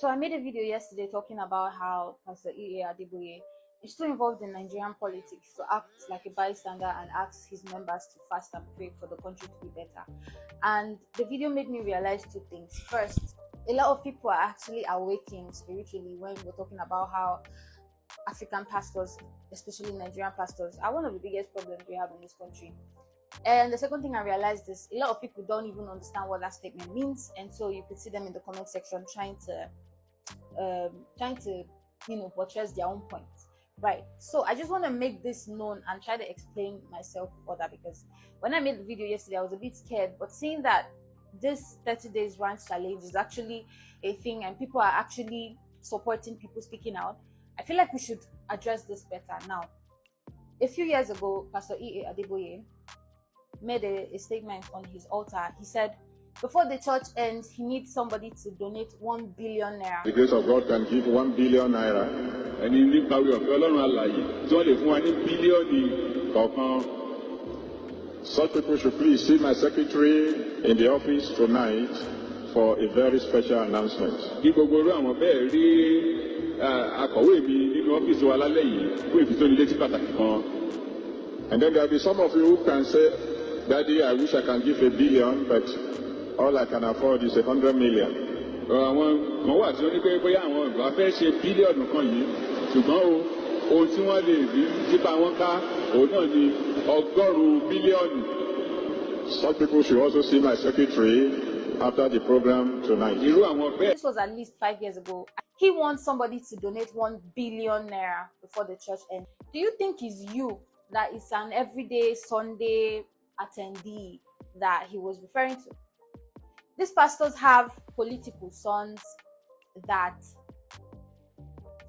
So I made a video yesterday talking about how Pastor Enoch Adeboye is still involved in Nigerian politics to act like a bystander and ask his members to fast and pray for the country to be better. And the video made me realize two things. First, a lot of people are actually awakening spiritually when we're talking about how African pastors, especially Nigerian pastors, are one of the biggest problems we have in this country. And the second thing I realized is a lot of people don't even understand what that statement means, and so you could see them in the comment section trying to buttress their own points, right? So I just want to make this known and try to explain myself further, because when I made the video yesterday, I was a bit scared, but seeing that this 30 days ranch challenge is actually a thing and people are actually supporting people speaking out, I feel like we should address this better. Now, a few years ago, Pastor Enoch Adeboye made a statement on his altar. He said, before the church ends, he needs somebody to donate 1 billion naira. The grace of God can give 1 billion naira. And in the power of God, such people should please see my secretary in the office tonight for a very special announcement. And then there'll be some of you who can say, Daddy, I wish I can give 1 billion, but all I can afford is 100 million. Such people should also see my secretary after the program tonight. This was at least 5 years ago. He wants somebody to donate 1 billion naira before the church ends. Do you think it's you that is an everyday Sunday attendee that he was referring to? These pastors have political sons that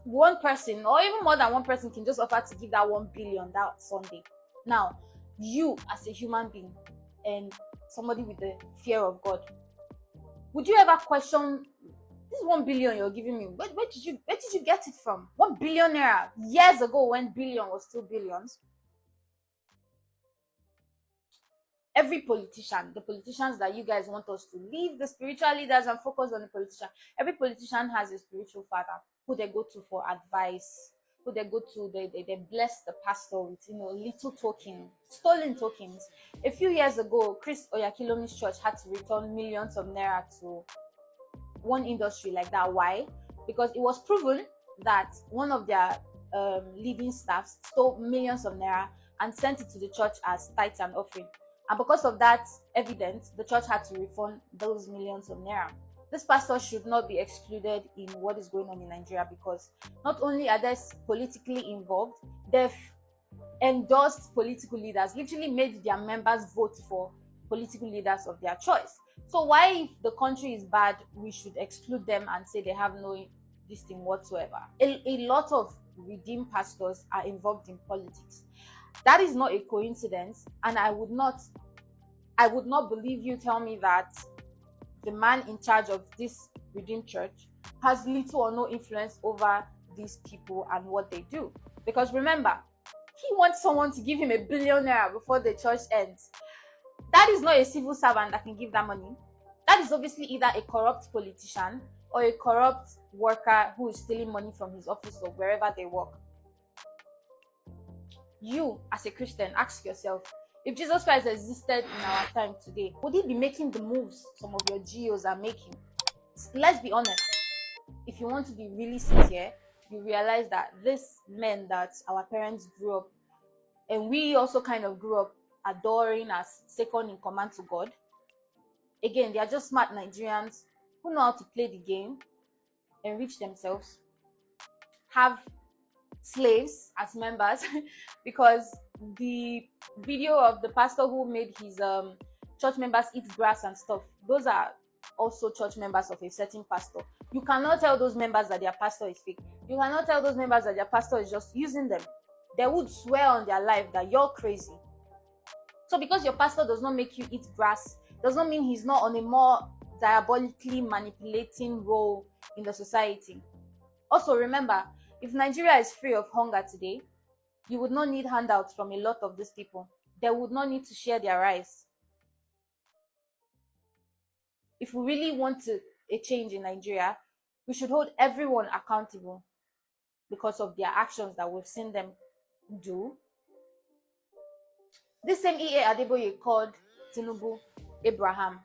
one person or even more than one person can just offer to give that 1 billion that Sunday. Now, you as a human being and somebody with the fear of God, would you ever question this 1 billion you're giving me? Where did you get it from? 1 billion naira years ago when billion was still billions. Every politician, the politicians that you guys want us to leave the spiritual leaders and focus on the politician, every politician has a spiritual father who they go to for advice, who they go to, they bless the pastor with, little tokens, stolen tokens. A few years ago, Chris Oyakilomi's church had to return millions of naira to one industry like that. Why? Because it was proven that one of their leading staffs stole millions of naira and sent it to the church as tithes and offering. And because of that evidence, the church had to refund those millions of naira. This pastor should not be excluded in what is going on in Nigeria, because not only are they politically involved, they've endorsed political leaders, literally made their members vote for political leaders of their choice. So why, if the country is bad, we should exclude them and say they have no this thing whatsoever? A lot of redeemed pastors are involved in politics. That is not a coincidence, and I would not believe you tell me that the man in charge of this redeemed church has little or no influence over these people and what they do. Because remember, he wants someone to give him 1 billion naira before the church ends. That is not a civil servant that can give that money. That is obviously either a corrupt politician or a corrupt worker who is stealing money from his office or wherever they work. You, as a Christian, ask yourself, if Jesus Christ existed in our time today, would he be making the moves some of your GOs are making? Let's be honest. If you want to be really sincere, you realize that these men that our parents grew up, and we also kind of grew up adoring as second in command to God, again, they are just smart Nigerians who know how to play the game, enrich themselves, have slaves as members, because the video of the pastor who made his church members eat grass and stuff, those are also church members of a certain pastor. You cannot tell those members that their pastor is fake. You cannot tell those members that their pastor is just using them. They would swear on their life that you're crazy. So because your pastor does not make you eat grass, does not mean he's not on a more diabolically manipulating role in the society. Also remember, if Nigeria is free of hunger today, you would not need handouts from a lot of these people. They would not need to share their rice. If we really want a change in Nigeria, We should hold everyone accountable because of their actions that we've seen them do. This same EA Adeboye called Tinubu Abraham.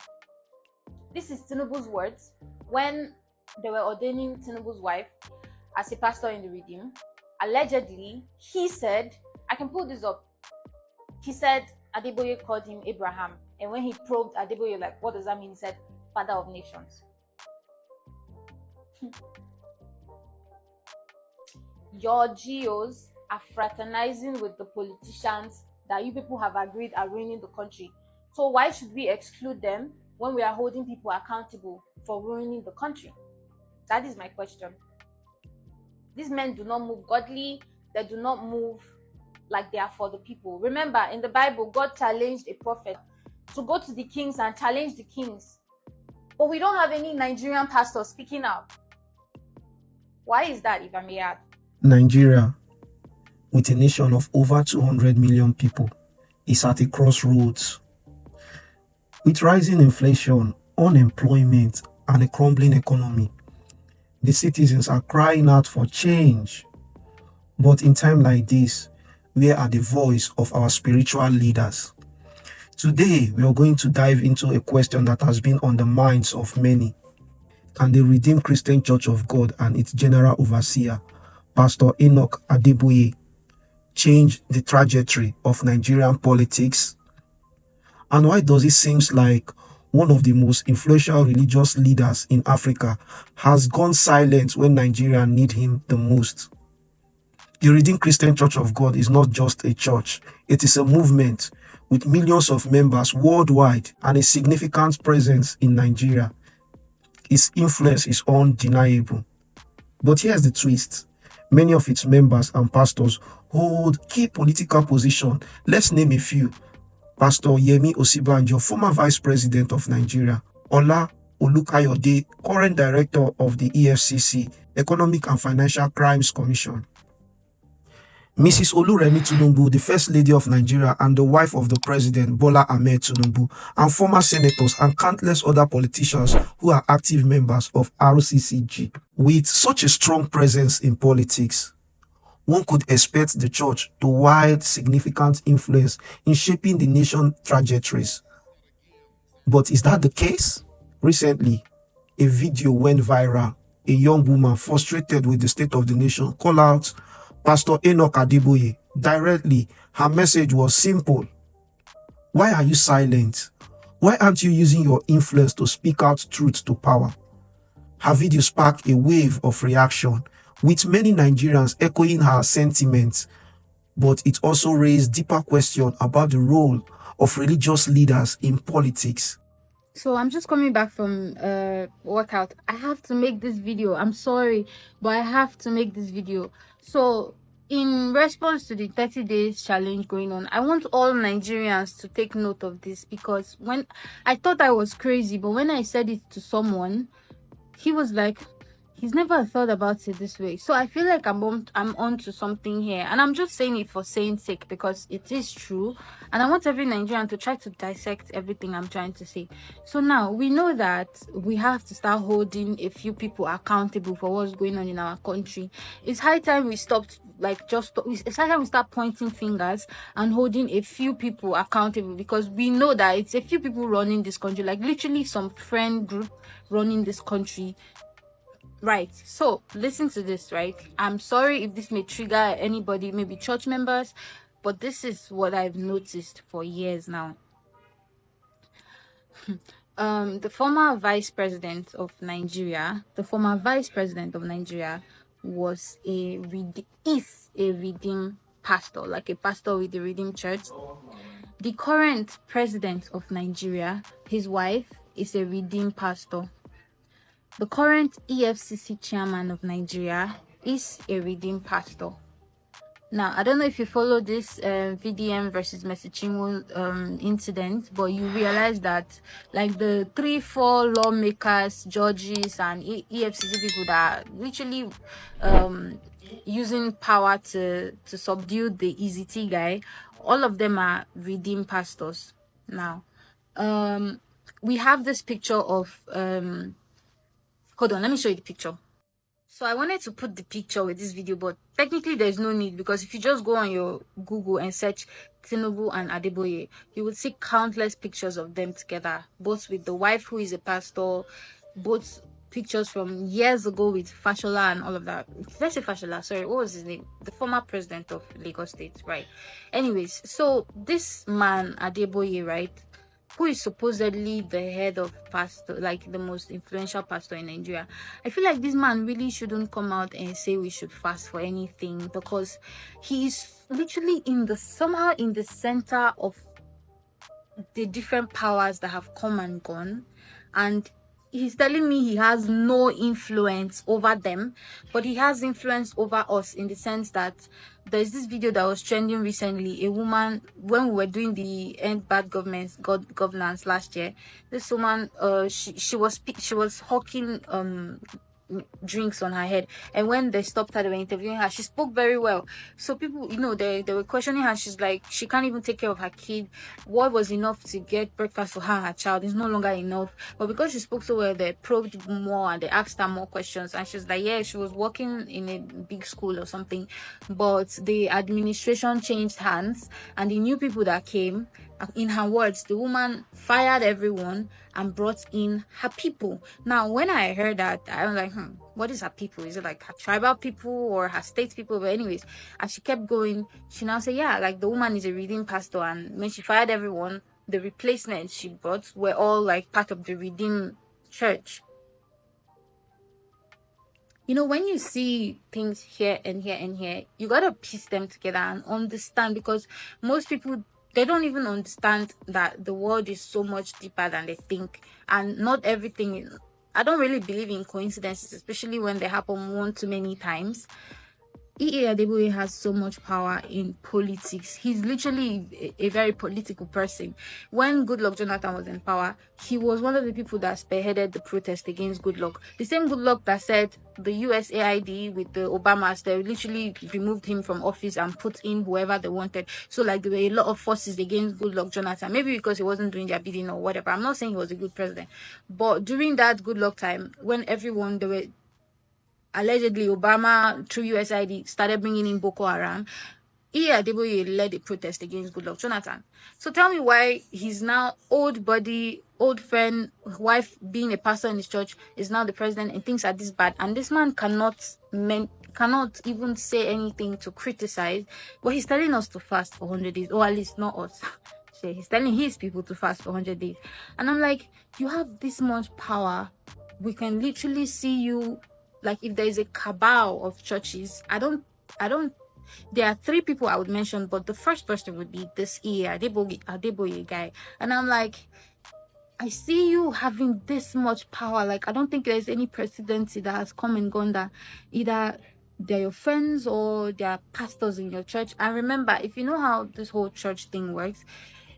This is Tinubu's words when they were ordaining Tinubu's wife as a pastor in the Redeem. Allegedly, he said, I can pull this up. He said Adeboye called him Abraham. And when he probed Adeboye, like, what does that mean? He said, Father of Nations. Your GOs are fraternizing with the politicians that you people have agreed are ruining the country. So why should we exclude them when we are holding people accountable for ruining the country? That is my question. These men do not move godly. They do not move like they are for the people. Remember, in the Bible, God challenged a prophet to go to the kings and challenge the kings. But we don't have any Nigerian pastors speaking out. Why is that, if I may add? Nigeria, with a nation of over 200 million people, is at a crossroads. With rising inflation, unemployment, and a crumbling economy, the citizens are crying out for change. But in time like this, where are the voice of our spiritual leaders? Today, we are going to dive into a question that has been on the minds of many. Can the Redeemed Christian Church of God and its general overseer, Pastor Enoch Adeboye, change the trajectory of Nigerian politics? And why does it seem like one of the most influential religious leaders in Africa has gone silent when Nigeria need him the most? The Redeemed Christian Church of God is not just a church. It is a movement with millions of members worldwide and a significant presence in Nigeria. Its influence is undeniable. But here's the twist. Many of its members and pastors hold key political positions. Let's name a few. Pastor Yemi Osibanjo, former Vice President of Nigeria. Ola Olukayode, current Director of the EFCC, Economic and Financial Crimes Commission. Mrs. Oluremi Tinubu, the First Lady of Nigeria and the wife of the President Bola Ahmed Tinubu, and former senators and countless other politicians who are active members of RCCG. With such a strong presence in politics, one could expect the church to wield significant influence in shaping the nation's trajectories. But is that the case? Recently, a video went viral. A young woman frustrated with the state of the nation called out Pastor Enoch Adeboye directly. Her message was simple. Why are you silent? Why aren't you using your influence to speak out truth to power? Her video sparked a wave of reaction, with many Nigerians echoing her sentiments, but it also raised deeper questions about the role of religious leaders in politics. So I'm just coming back from workout. I have to make this video. I'm sorry, but I have to make this video. So in response to the 30 days challenge going on, I want all Nigerians to take note of this, because when I thought I was crazy, but when I said it to someone, he was like, he's never thought about it this way. So I feel like I'm on to something here, and I'm just saying it for saying sake, because it is true, and I want every Nigerian to try to dissect everything I'm trying to say. So now we know that we have to start holding a few people accountable for what's going on in our country. It's high time we stopped, it's high time we start pointing fingers and holding a few people accountable, because we know that it's a few people running this country, like literally some friend group running this country. Right, so listen to this, right? I'm sorry if this may trigger anybody, maybe church members, but this is what I've noticed for years now. The former vice president of Nigeria was is a redeemed pastor, like a pastor with the Redeemed Church. The current president of Nigeria, his wife, is a redeemed pastor. The current EFCC chairman of Nigeria is a redeemed pastor. Now, I don't know if you follow this VDM versus Mesichinwo incident, but you realize that like the 3-4 lawmakers, judges, and EFCC people that are literally using power to subdue the EZT guy, all of them are redeemed pastors. Now, we have this picture of hold on, let me show you the picture. So I wanted to put the picture with this video, but technically there's no need, because if you just go on your Google and search Tinubu and Adeboye, you will see countless pictures of them together, both with the wife who is a pastor, both pictures from years ago with Fashola and all of that. Let's say Fashola, sorry, what was his name? The former president of Lagos State, right? Anyways, so this man Adeboye, right, who is supposedly the head of pastor, like the most influential pastor in Nigeria. I feel like this man really shouldn't come out and say we should fast for anything, because he is literally somehow in the center of the different powers that have come and gone, and he's telling me he has no influence over them, but he has influence over us, in the sense that there's this video that was trending recently. A woman, when we were doing the end bad governance last year, this woman, she was hawking drinks on her head, and when they stopped her, they were interviewing her, she spoke very well. So people, they were questioning her. She's like, she can't even take care of her kid. What was enough to get breakfast for her and her child is no longer enough. But because she spoke so well, they probed more and they asked her more questions, and she's like, yeah, she was working in a big school or something, but the administration changed hands and the new people that came, in her words, the woman fired everyone and brought in her people. Now, when I heard that, I was like, what is her people? Is it like her tribal people or her state people? But anyways, as she kept going, she now said, yeah, like the woman is a redeemed pastor, and when she fired everyone, the replacements she brought were all like part of the redeemed church. When you see things here and here and here, you gotta piece them together and understand, because most people, they don't even understand that the world is so much deeper than they think, and not everything. I don't really believe in coincidences, especially when they happen one too many times. Adeboye has so much power in politics. He's literally a very political person. When Goodluck Jonathan was in power, he was one of the people that spearheaded the protest against Goodluck. The same Goodluck that said the USAID with the Obamas, they literally removed him from office and put in whoever they wanted. So like there were a lot of forces against Goodluck Jonathan, maybe because he wasn't doing their bidding or whatever. I'm not saying he was a good president, but during that Goodluck time, when everyone, they were allegedly Obama through USAID started bringing in Boko Haram, Adeboye led a protest against Goodluck Jonathan. So tell me why he's now old buddy, old friend, wife being a pastor in his church is now the president, and things are this bad, and this man cannot even say anything to criticize, but he's telling us to fast for 100 days, or at least not us. He's telling his people to fast for 100 days. And I'm like, you have this much power. We can literally see you. Like, if there is a cabal of churches, I don't, there are three people I would mention, but the first person would be this Adeboye guy. And I'm like, I see you having this much power. Like, I don't think there's any presidency that has come and gone that either they're your friends or they're pastors in your church. And remember, if you know how this whole church thing works,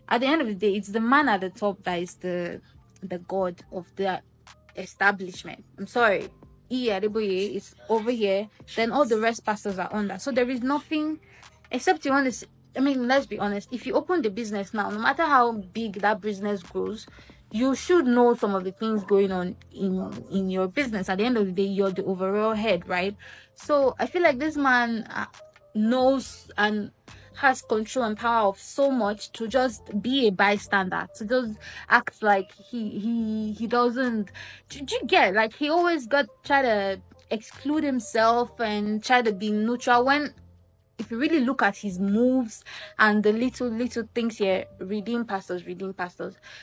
at the end of the day, it's the man at the top that is the god of the establishment. I'm sorry. Adeboye is over here, then all the rest pastors are under. So there is nothing except you want to. I mean, let's be honest. If you open the business now, no matter how big that business grows, you should know some of the things going on in your business. At the end of the day, you're the overall head, right? So I feel like this man knows and has control and power of so much to just be a bystander, to just act like he doesn't. Do you get, like, he always try to exclude himself and try to be neutral, when if you really look at his moves and the little things here, redeem pastors.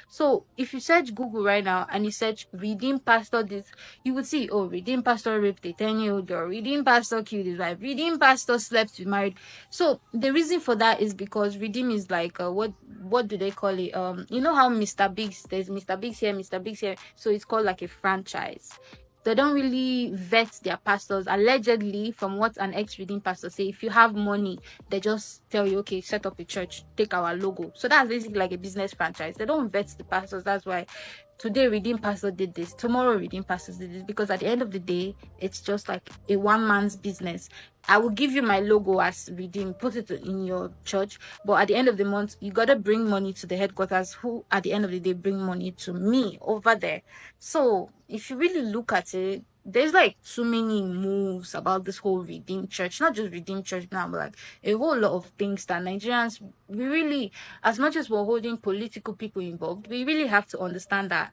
So if you search Google right now and you search redeem pastor this, you would see, oh, redeem pastor raped a 10-year-old girl, redeem pastor killed his wife, redeem pastor slept with married. So the reason for that is because redeem is like what do they call it? You know how Mr. Biggs, there's Mr. Biggs here, Mr. Biggs here, so it's called like a franchise. They don't really vet their pastors. Allegedly, from what an ex-redeemed pastor say, if you have money, they just tell you, okay, set up a church, take our logo. So that's basically like a business franchise. They don't vet the pastors. That's why today redeemed pastor did this, tomorrow redeemed pastors did this, because at the end of the day, it's just like a one man's business. I will give you my logo as redeem, put it in your church, but at the end of the month, you gotta bring money to the headquarters, who at the end of the day bring money to me over there. So if you really look at it, there's like too many moves about this whole Redeemed Church, not just Redeemed Church now, but like a whole lot of things that Nigerians, we really, as much as we're holding political people involved, we really have to understand that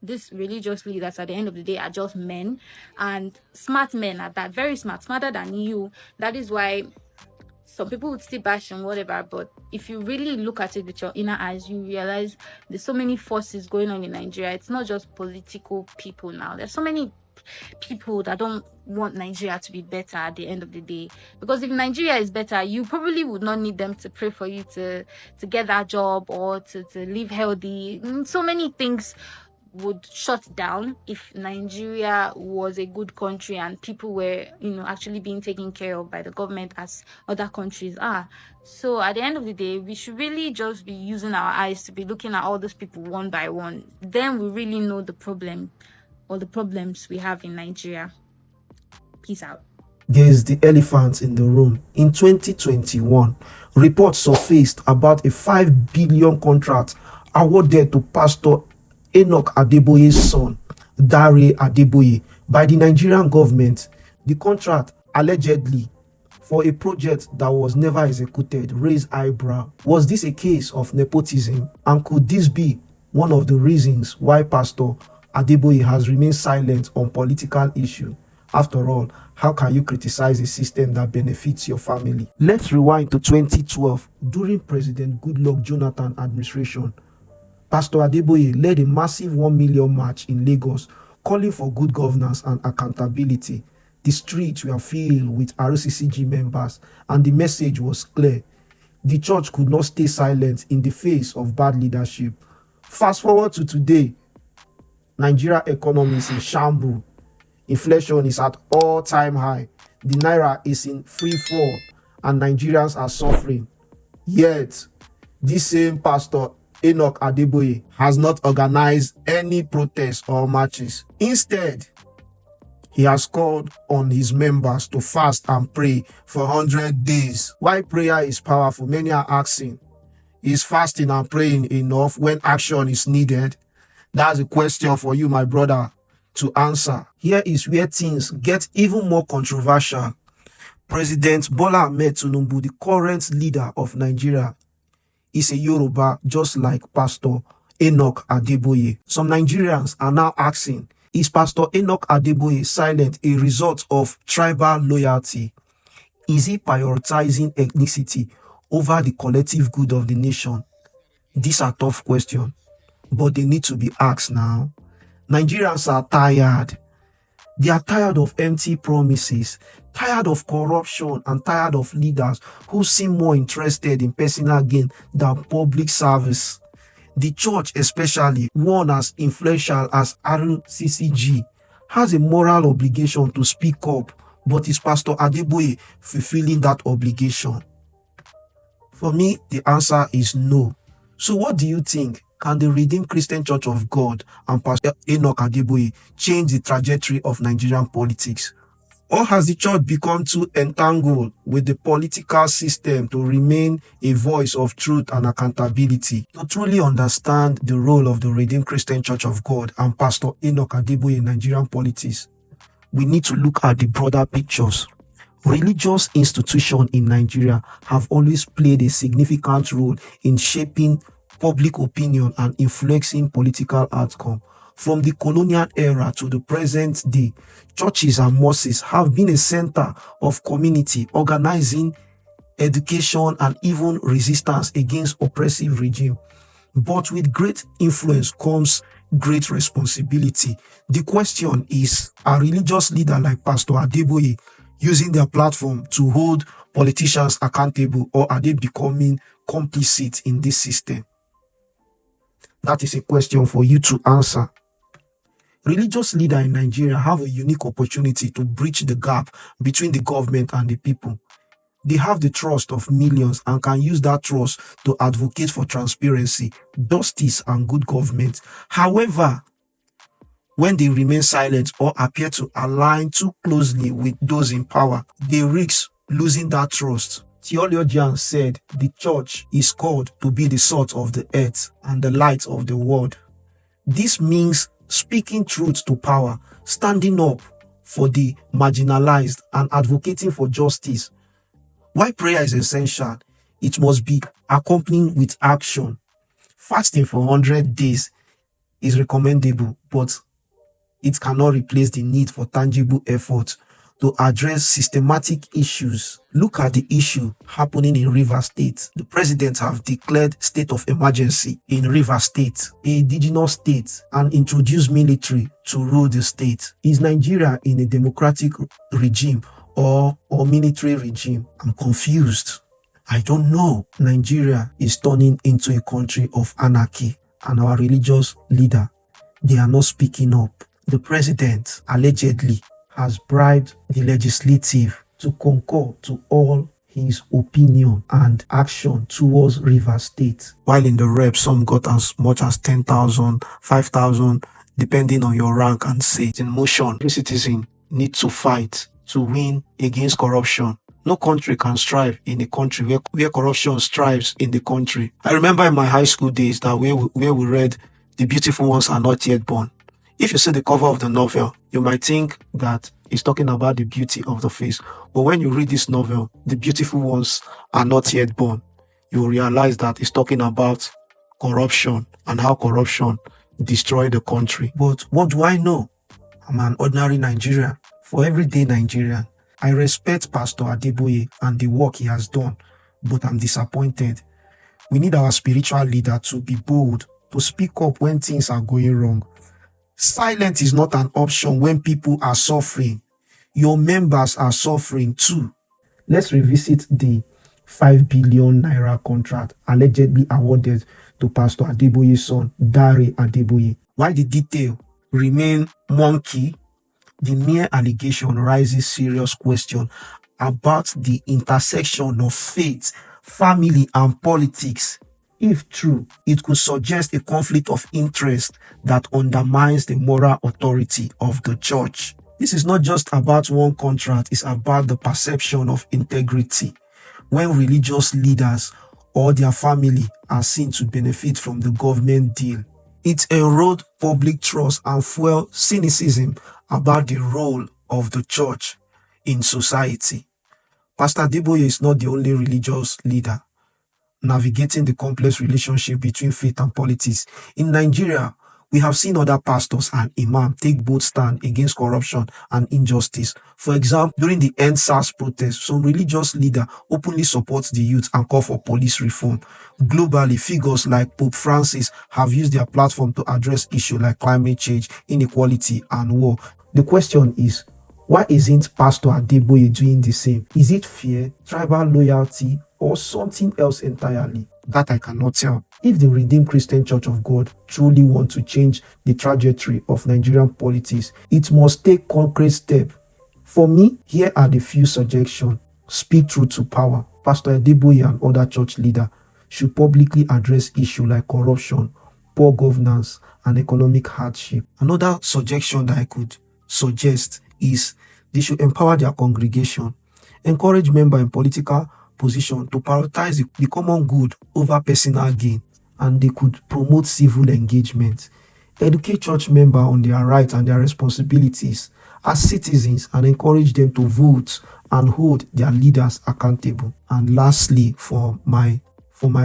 these religious leaders at the end of the day are just men, and smart men at that, very smart, smarter than you. That is why some people would still bash and whatever, but if you really look at it with your inner eyes, you realize there's so many forces going on in Nigeria. It's not just political people now. There's so many people that don't want Nigeria to be better at the end of the day. Because if Nigeria is better, you probably would not need them to pray for you to get that job or to live healthy. So many things would shut down if Nigeria was a good country and people were, actually being taken care of by the government as other countries are. So at the end of the day, we should really just be using our eyes to be looking at all those people one by one. Then we really know the problem or the problems we have in Nigeria. Peace out. There's the elephant in the room. In 2021, reports surfaced about a 5 billion contract awarded to Pastor Enoch Adeboye's son, Dare Adeboye, by the Nigerian government. The contract, allegedly for a project that was never executed, raised eyebrow. Was this a case of nepotism? And could this be one of the reasons why Pastor Adeboye has remained silent on political issues? After all, how can you criticize a system that benefits your family? Let's rewind to 2012. During President Goodluck Jonathan administration, Pastor Adeboye led a massive 1 million march in Lagos, calling for good governance and accountability. The streets were filled with RCCG members, and the message was clear. The church could not stay silent in the face of bad leadership. Fast forward to today, Nigeria economy is in shambles. Inflation is at all-time high. The naira is in free fall, and Nigerians are suffering. Yet, this same Pastor Enoch Adeboye has not organized any protests or marches. Instead, he has called on his members to fast and pray for 100 days. Why prayer is powerful? Many are asking, is fasting and praying enough when action is needed? That's a question for you, my brother, to answer. Here is where things get even more controversial. President Bola Ahmed Tinubu, the current leader of Nigeria, is a Yoruba, just like Pastor Enoch Adeboye. Some Nigerians are now asking, is Pastor Enoch Adeboye silent a result of tribal loyalty? Is he prioritizing ethnicity over the collective good of the nation? These are tough questions, but they need to be asked now. Nigerians are tired. They are tired of empty promises, tired of corruption, and tired of leaders who seem more interested in personal gain than public service. The church, especially one as influential as RCCG, has a moral obligation to speak up, but is Pastor Adeboye fulfilling that obligation? For me, the answer is no. So what do you think? Can the Redeemed Christian Church of God and Pastor Enoch Adeboye change the trajectory of Nigerian politics? Or has the church become too entangled with the political system to remain a voice of truth and accountability? To truly understand the role of the Redeemed Christian Church of God and Pastor Enoch Adeboye in Nigerian politics, we need to look at the broader pictures. Religious institutions in Nigeria have always played a significant role in shaping public opinion and influencing political outcome. From the colonial era to the present day, churches and mosques have been a center of community organizing, education, and even resistance against oppressive regime. But with great influence comes great responsibility. The question is, are religious leaders like Pastor Adeboye using their platform to hold politicians accountable, or are they becoming complicit in this system? That is a question for you to answer. Religious leaders in Nigeria have a unique opportunity to bridge the gap between the government and the people. They have the trust of millions and can use that trust to advocate for transparency, justice, and good government. However, when they remain silent or appear to align too closely with those in power, they risk losing that trust. Theologians said the church is called to be the salt of the earth and the light of the world. This means speaking truth to power, standing up for the marginalized, and advocating for justice. Why prayer is essential? It must be accompanied with action. Fasting for 100 days is recommendable, but it cannot replace the need for tangible effort to address systematic issues. Look at the issue happening in Rivers State. The president have declared state of emergency in Rivers State, a indigenous state, and introduced military to rule the state. Is Nigeria in a democratic regime or military regime? I'm confused. I don't know. Nigeria is turning into a country of anarchy, and our religious leader, they are not speaking up. The president allegedly has bribed the legislative to concur to all his opinion and action towards Rivers State. While in the rep, some got as much as 10,000, 5,000, depending on your rank and seat. In motion, every citizen needs to fight to win against corruption. No country can strive in a country where corruption strives in the country. I remember in my high school days that where we read The Beautiful Ones Are Not Yet Born. If you see the cover of the novel, you might think that it's talking about the beauty of the face. But when you read this novel, The Beautiful Ones Are Not Yet Born, you will realize that it's talking about corruption and how corruption destroyed the country. But what do I know? I'm an ordinary Nigerian. For everyday Nigerian, I respect Pastor Adeboye and the work he has done, but I'm disappointed. We need our spiritual leader to be bold, to speak up when things are going wrong. Silence is not an option when people are suffering. Your members are suffering too. Let's revisit the 5 billion naira contract allegedly awarded to Pastor Adeboye's son, Dare Adeboye. While the detail remain monkey, the mere allegation raises serious question about the intersection of faith, family, and politics. If true, it could suggest a conflict of interest that undermines the moral authority of the church. This is not just about one contract, it's about the perception of integrity. When religious leaders or their family are seen to benefit from the government deal, it erodes public trust and fuels cynicism about the role of the church in society. Pastor Adeboye is not the only religious leader navigating the complex relationship between faith and politics. In Nigeria, we have seen other pastors and imams take bold stand against corruption and injustice. For example, during the End SARS protest, some religious leader openly supports the youth and call for police reform. Globally, figures like Pope Francis have used their platform to address issues like climate change, inequality, and war. The question is, why isn't Pastor Adeboye doing the same? Is it fear, tribal loyalty, or something else entirely? That I cannot tell. If the Redeemed Christian Church of God truly wants to change the trajectory of Nigerian politics, it must take concrete steps. For me, here are the few suggestions. Speak truth to power. Pastor Adeboye and other church leaders should publicly address issues like corruption, poor governance, and economic hardship. Another suggestion that I could suggest is they should empower their congregation, encourage members in political position to prioritize the common good over personal gain, and they could promote civil engagement, educate church members on their rights and their responsibilities as citizens, and encourage them to vote and hold their leaders accountable. And lastly, for my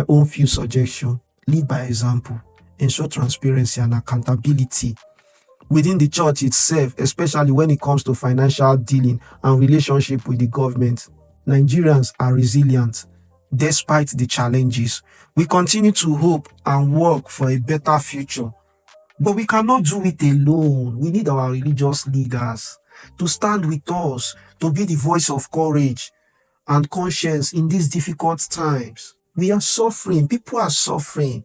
own few suggestions, lead by example, ensure transparency and accountability within the church itself, especially when it comes to financial dealing and relationship with the government. Nigerians are resilient despite the challenges. We continue to hope and work for a better future, but we cannot do it alone. We need our religious leaders to stand with us, to be the voice of courage and conscience in these difficult times. We are suffering. People are suffering.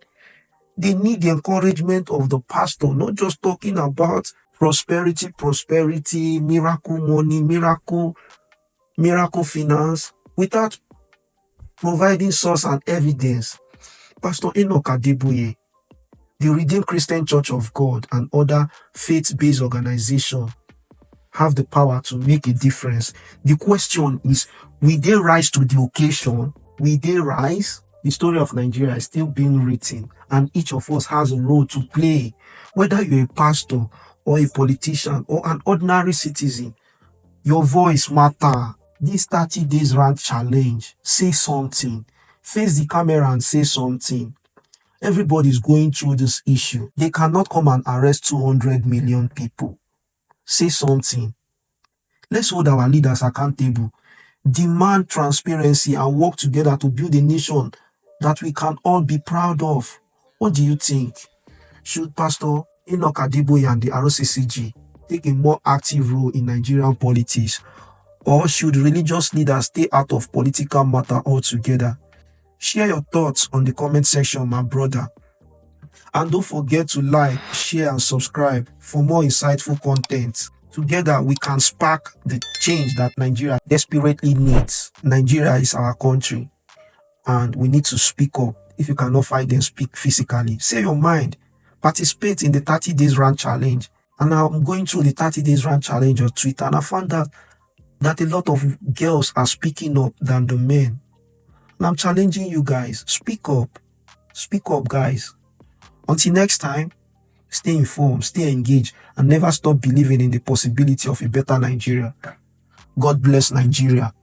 They need the encouragement of the pastor, not just talking about prosperity, miracle money, miracle finance, without providing source and evidence. Pastor Enoch Adeboye, the Redeemed Christian Church of God, and other faith-based organizations have the power to make a difference. The question is, will they rise to the occasion? Will they rise? The story of Nigeria is still being written, and each of us has a role to play. Whether you're a pastor or a politician or an ordinary citizen, your voice matters. This 30 days rant challenge, say something. Face the camera and say something. Everybody's going through this issue. They cannot come and arrest 200 million people. Say something. Let's hold our leaders accountable. Demand transparency and work together to build a nation that we can all be proud of. What do you think? Should Pastor Enoch Adeboye and the RCCG take a more active role in Nigerian politics? Or should religious leaders stay out of political matter altogether? Share your thoughts on the comment section, my brother. And don't forget to like, share, and subscribe for more insightful content. Together, we can spark the change that Nigeria desperately needs. Nigeria is our country, and we need to speak up. If you cannot fight them, speak physically. Say your mind. Participate in the 30 days rant challenge. And I'm going through the 30 days rant challenge on Twitter, and I found out that a lot of girls are speaking up than the men. And I'm challenging you guys. Speak up. Speak up, guys. Until next time, stay informed, stay engaged, and never stop believing in the possibility of a better Nigeria. God bless Nigeria.